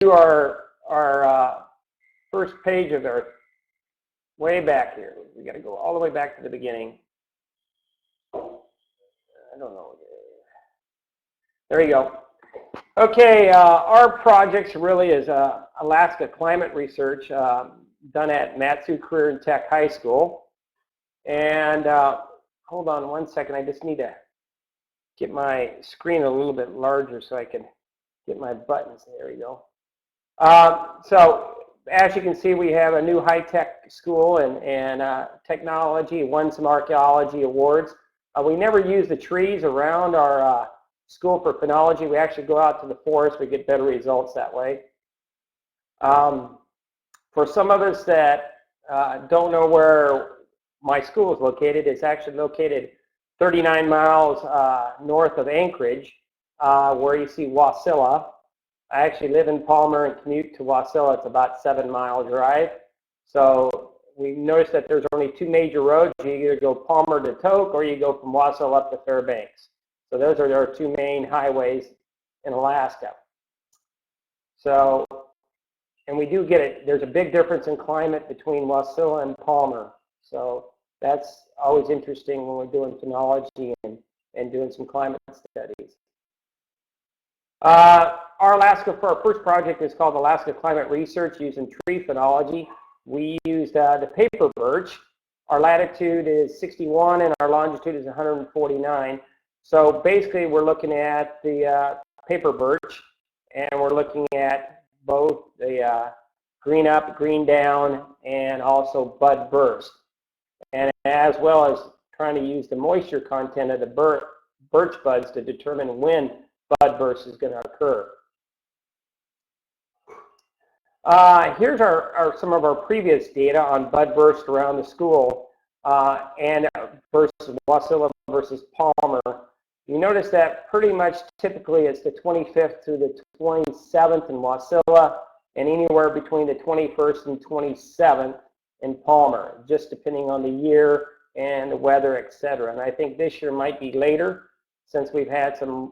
to our first page of our way back here. We got to go all the way back to the beginning. I don't know. There you go. Okay, our project really is Alaska climate research done at Matsu Career and Tech High School. And hold on one second. I just need to get my screen a little bit larger so I can get my buttons. There we go. So as you can see, we have a new high-tech school and technology, won some archaeology awards. We never use the trees around our school for phenology. We actually go out to the forest. We get better results that way. For some of us that don't know where my school is located, it's actually located 39 miles north of Anchorage, where you see Wasilla. I actually live in Palmer and commute to Wasilla. It's about a 7-mile drive. So we noticed that there's only two major roads. You either go Palmer to Tok or you go from Wasilla up to Fairbanks. So those are our two main highways in Alaska. So, and we do get it. There's a big difference in climate between Wasilla and Palmer. So that's always interesting when we're doing phenology and doing some climate studies. For our first project is called Alaska Climate Research using tree phenology. We used the paper birch. Our latitude is 61 and our longitude is 149. So basically we're looking at the paper birch, and we're looking at both the green up, green down, and also budburst. And as well as trying to use the moisture content of the birch buds to determine when budburst is going to occur. Here's some of our previous data on budburst around the school and versus Wasilla versus Palmer. You notice that pretty much typically it's the 25th through the 27th in Wasilla and anywhere between the 21st and 27th in Palmer, just depending on the year and the weather, etc. And I think this year might be later since we've had a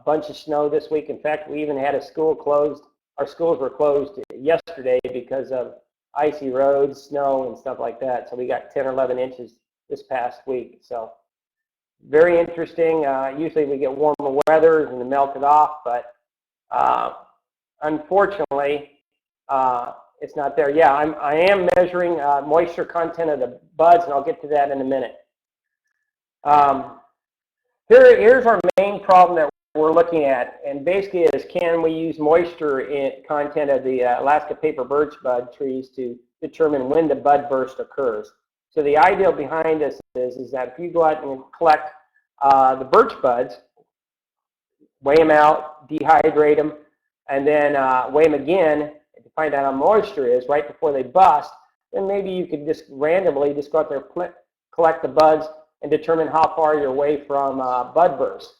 bunch of snow this week. In fact, we even had a school closed. Our schools were closed yesterday because of icy roads, snow, and stuff like that. So we got 10 or 11 inches this past week. So very interesting. Usually we get warmer weather and melt it off, but unfortunately, it's not there. Yeah, I am measuring moisture content of the buds, and I'll get to that in a minute. Here's our main problem that we're looking at, and basically is, can we use moisture in content of the Alaska paper birch bud trees to determine when the bud burst occurs. So the ideal behind this is that if you go out and collect the birch buds, weigh them out, dehydrate them, and then weigh them again to find out how moisture is right before they bust, then maybe you could just randomly just go out there, collect the buds, and determine how far you're away from bud burst.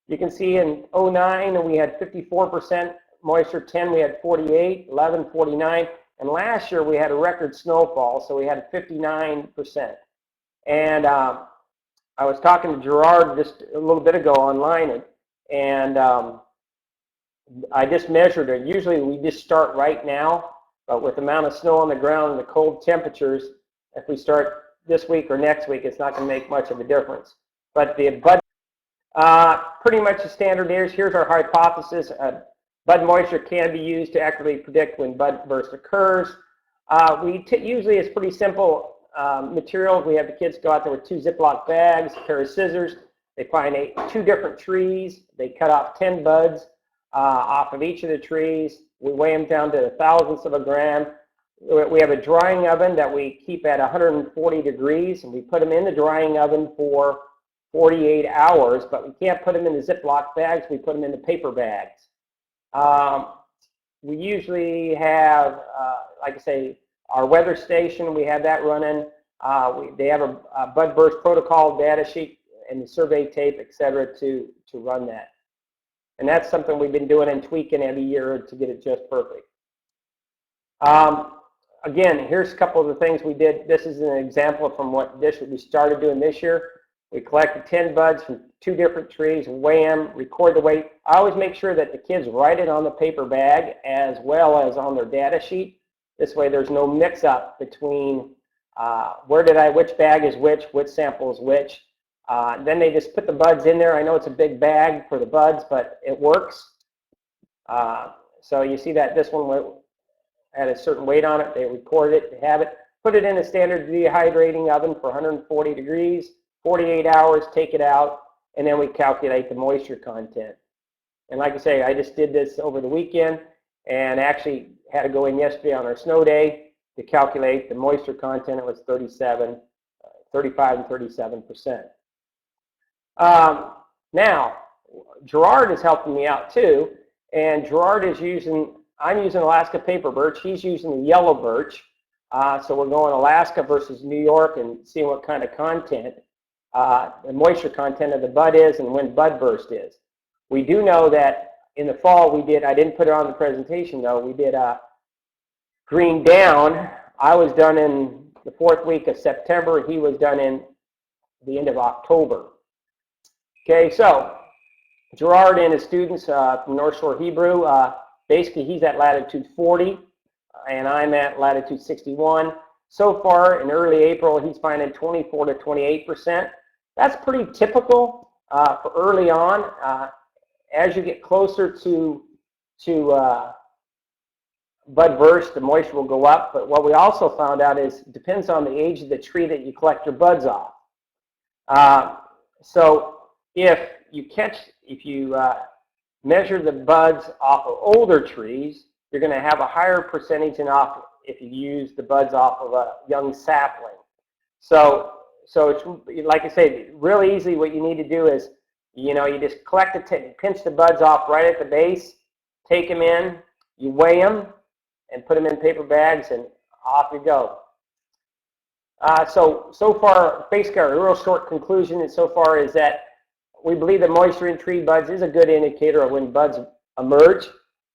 You can see in 09 we had 54% moisture, 10 we had 48, 11 49, and last year we had a record snowfall, so we had 59%. And I was talking to Gerard just a little bit ago online, and I just measured it. Usually we just start right now, but with the amount of snow on the ground and the cold temperatures, if we start this week or next week, it's not going to make much of a difference. But the bud, pretty much the standard is, here's our hypothesis. Bud moisture can be used to accurately predict when bud burst occurs. Usually it's pretty simple material. We have the kids go out there with 2 Ziploc bags, a pair of scissors. They find 2 different trees. They cut off 10 buds off of each of the trees. We weigh them down to 1/1000th of a gram. We have a drying oven that we keep at 140 degrees, and we put them in the drying oven for 48 hours, but we can't put them in the Ziploc bags. We put them in the paper bags. We usually have, like I say, our weather station. We have that running. They have a bud burst protocol data sheet and the survey tape, etc., to run that. And that's something we've been doing and tweaking every year to get it just perfect. Again, here's a couple of the things we did. This is an example from what we started doing this year. We collected 10 buds from 2 different trees, weigh them, record the weight. I always make sure that the kids write it on the paper bag as well as on their data sheet. This way there's no mix-up between which bag is which sample is which. Then they just put the buds in there. I know it's a big bag for the buds, but it works. So you see that this one had a certain weight on it. They record it, they have it. Put it in a standard dehydrating oven for 140 degrees, 48 hours, take it out, and then we calculate the moisture content. And like I say, I just did this over the weekend and actually had to go in yesterday on our snow day to calculate the moisture content. It was 35 and 37%. Now, Gerard is helping me out too, and Gerard is I'm using Alaska paper birch, he's using the yellow birch. So we're going Alaska versus New York and seeing what kind of content, the moisture content of the bud is and when bud burst is. We do know that in the fall I didn't put it on the presentation though, we did green down. I was done in the 4th week of September, he was done in the end of October. Okay, so Gerard and his students from North Shore Hebrew, basically he's at latitude 40 and I'm at latitude 61. So far in early April he's finding 24 to 28%. That's pretty typical for early on. As you get closer to bud burst, the moisture will go up, but what we also found out is it depends on the age of the tree that you collect your buds off. So if you measure the buds off of older trees, you're going to have a higher percentage if you use the buds off of a young sapling. So it's, like I say, real easy. What you need to do is, you just pinch the buds off right at the base, take them in, you weigh them, and put them in paper bags, and off you go. So far, basically our real short conclusion so far is that we believe that moisture in tree buds is a good indicator of when buds emerge.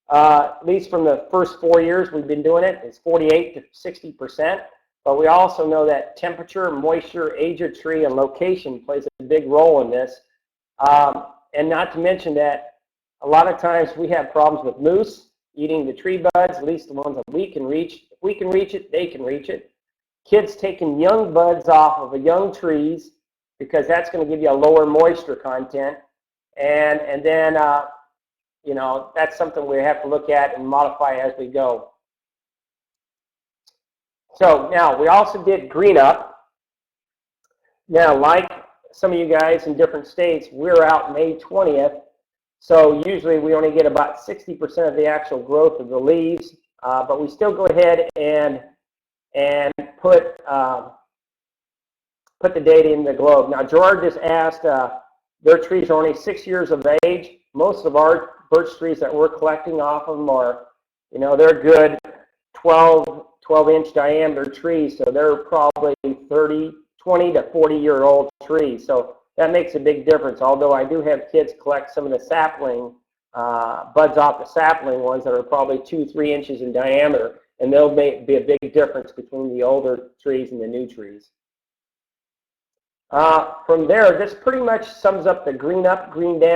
At least from the first 4 years we've been doing it, it's 48 to 60%. But we also know that temperature, moisture, age of tree, and location plays a big role in this. And not to mention that a lot of times we have problems with moose eating the tree buds, at least the ones that we can reach. If we can reach it, they can reach it. Kids taking young buds off of young trees, because that's going to give you a lower moisture content. And then, that's something we have to look at and modify as we go. So now, we also did green up. Now, like some of you guys in different states, we're out May 20th. So usually we only get about 60% of the actual growth of the leaves. But we still go ahead and put the data in the globe. Now, Gerard just asked, their trees are only 6 years of age. Most of our birch trees that we're collecting off of them are, they're good 12-inch diameter trees, so they're probably 20 to 40-year-old trees. So that makes a big difference, although I do have kids collect some of the sapling, buds off the sapling ones that are probably 2-3 inches in diameter, and they'll be a big difference between the older trees and the new trees. From there, this pretty much sums up the green up, green down